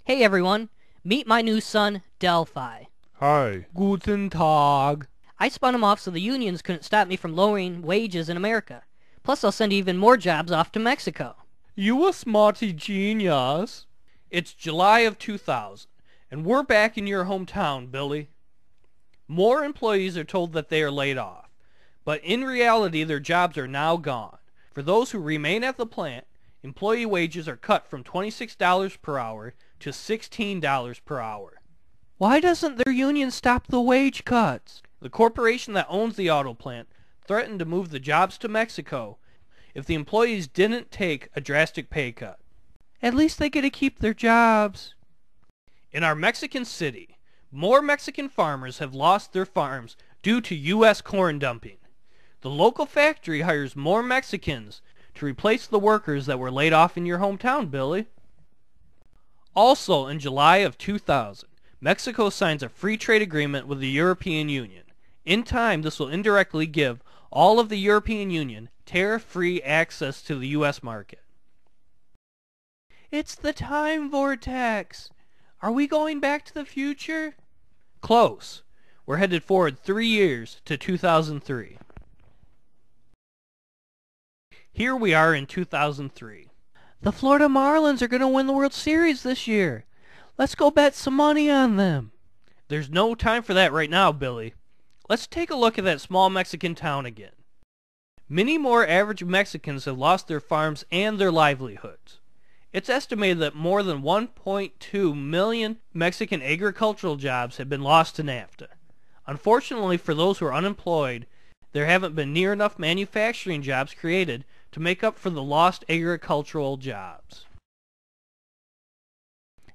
Hey everyone, meet my new son, Delphi. Hi. Guten Tag. I spun him off so the unions couldn't stop me from lowering wages in America. Plus I'll send even more jobs off to Mexico. You a smarty genius. It's July of 2000, and we're back in your hometown, Billy. More employees are told that they are laid off, but in reality their jobs are now gone. For those who remain at the plant, employee wages are cut from $26 per hour to $16 per hour. Why doesn't their union stop the wage cuts? The corporation that owns the auto plant threatened to move the jobs to Mexico if the employees didn't take a drastic pay cut. At least they get to keep their jobs. In our Mexican city, more Mexican farmers have lost their farms due to U.S. corn dumping. The local factory hires more Mexicans to replace the workers that were laid off in your hometown, Billy. Also, in July of 2000, Mexico signs a free trade agreement with the European Union. In time, this will indirectly give all of the European Union tariff-free access to the U.S. market. It's the time vortex. Are we going back to the future? Close. We're headed forward 3 years to 2003. Here we are in 2003. The Florida Marlins are going to win the World Series this year. Let's go bet some money on them. There's no time for that right now, Billy. Let's take a look at that small Mexican town again. Many more average Mexicans have lost their farms and their livelihoods. It's estimated that more than 1.2 million Mexican agricultural jobs have been lost to NAFTA. Unfortunately for those who are unemployed, there haven't been near enough manufacturing jobs created to make up for the lost agricultural jobs.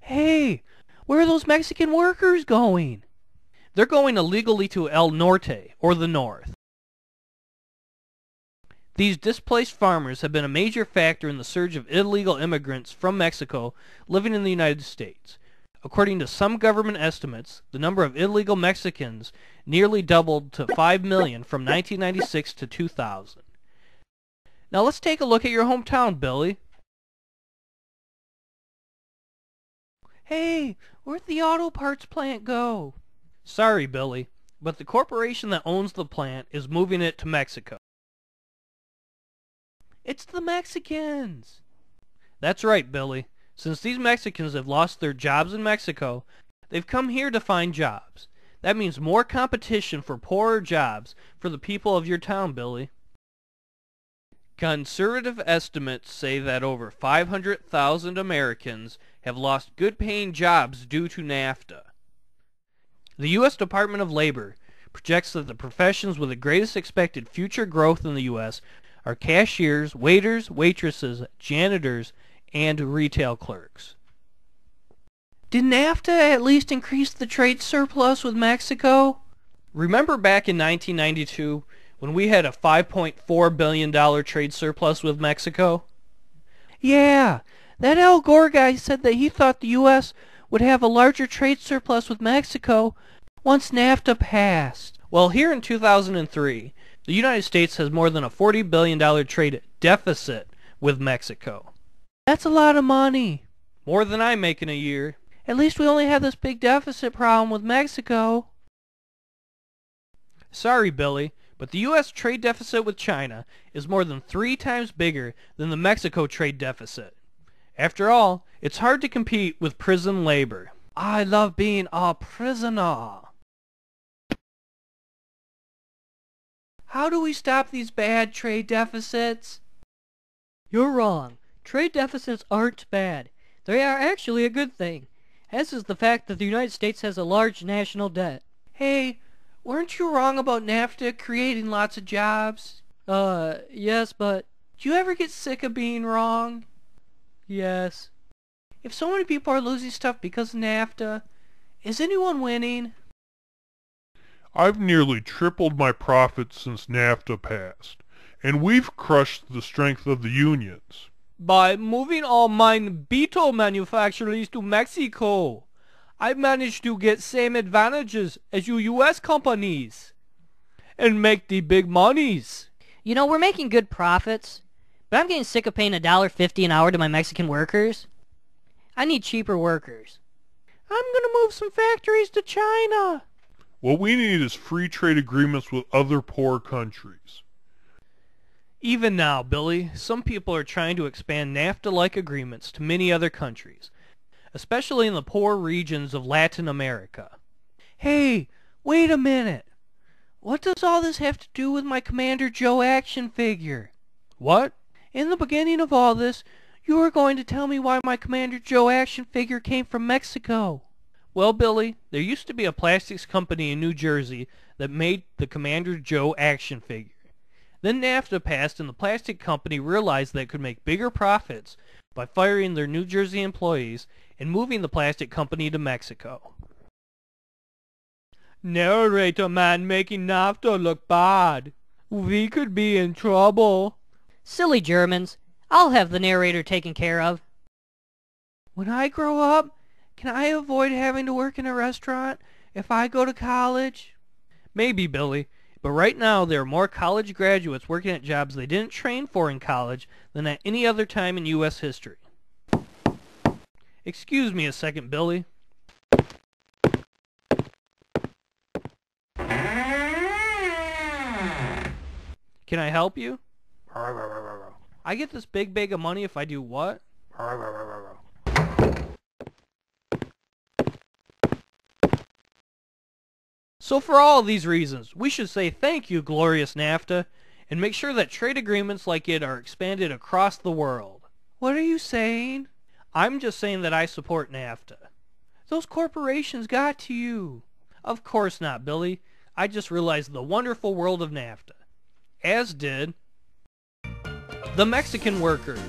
Hey, where are those Mexican workers going? They're going illegally to El Norte, or the North. These displaced farmers have been a major factor in the surge of illegal immigrants from Mexico living in the United States. According to some government estimates, the number of illegal Mexicans nearly doubled to 5 million from 1996 to 2000. Now let's take a look at your hometown, Billy. Hey, where'd the auto parts plant go? Sorry, Billy, but the corporation that owns the plant is moving it to Mexico. It's the Mexicans. That's right, Billy. Since these Mexicans have lost their jobs in Mexico, they've come here to find jobs. That means more competition for poorer jobs for the people of your town, Billy. Conservative estimates say that over 500,000 Americans have lost good-paying jobs due to NAFTA. The U.S. Department of Labor projects that the professions with the greatest expected future growth in the U.S. are cashiers, waiters, waitresses, janitors, and retail clerks. Did NAFTA at least increase the trade surplus with Mexico? Remember back in 1992 when we had a $5.4 billion trade surplus with Mexico? Yeah, that Al Gore guy said that he thought the U.S. would have a larger trade surplus with Mexico once NAFTA passed. Well, here in 2003, the United States has more than a $40 billion trade deficit with Mexico. That's a lot of money. More than I make in a year. At least we only have this big deficit problem with Mexico. Sorry, Billy, but the U.S. trade deficit with China is more than 3 times bigger than the Mexico trade deficit. After all, it's hard to compete with prison labor. I love being a prisoner. How do we stop these bad trade deficits? You're wrong. Trade deficits aren't bad. They are actually a good thing, as is the fact that the United States has a large national debt. Hey, weren't you wrong about NAFTA creating lots of jobs? Yes, but... Do you ever get sick of being wrong? Yes. If so many people are losing stuff because of NAFTA, is anyone winning? I've nearly tripled my profits since NAFTA passed, and we've crushed the strength of the unions. By moving all mine Beetle manufacturers to Mexico, I managed to get same advantages as you U.S. companies and make the big monies. You know, we're making good profits, but I'm getting sick of paying $1.50 an hour to my Mexican workers. I need cheaper workers. I'm gonna move some factories to China. What we need is free trade agreements with other poor countries. Even now, Billy, some people are trying to expand NAFTA-like agreements to many other countries, especially in the poor regions of Latin America. Hey, wait a minute. What does all this have to do with my Commander Joe action figure? What? In the beginning of all this, you were going to tell me why my Commander Joe action figure came from Mexico. Well, Billy, there used to be a plastics company in New Jersey that made the Commander Joe action figure. Then NAFTA passed and the plastic company realized they could make bigger profits by firing their New Jersey employees and moving the plastic company to Mexico. Narrator man making NAFTA look bad. We could be in trouble. Silly Germans. I'll have the narrator taken care of. When I grow up, can I avoid having to work in a restaurant if I go to college? Maybe, Billy, but right now there are more college graduates working at jobs they didn't train for in college than at any other time in U.S. history. Excuse me a second, Billy. Can I help you? I get this big bag of money if I do what? So for all of these reasons, we should say thank you, glorious NAFTA, and make sure that trade agreements like it are expanded across the world. What are you saying? I'm just saying that I support NAFTA. Those corporations got to you. Of course not, Billy. I just realized the wonderful world of NAFTA. As did the Mexican workers,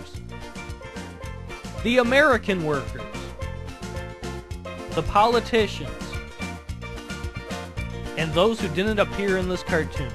the American workers, the politicians, and those who didn't appear in this cartoon.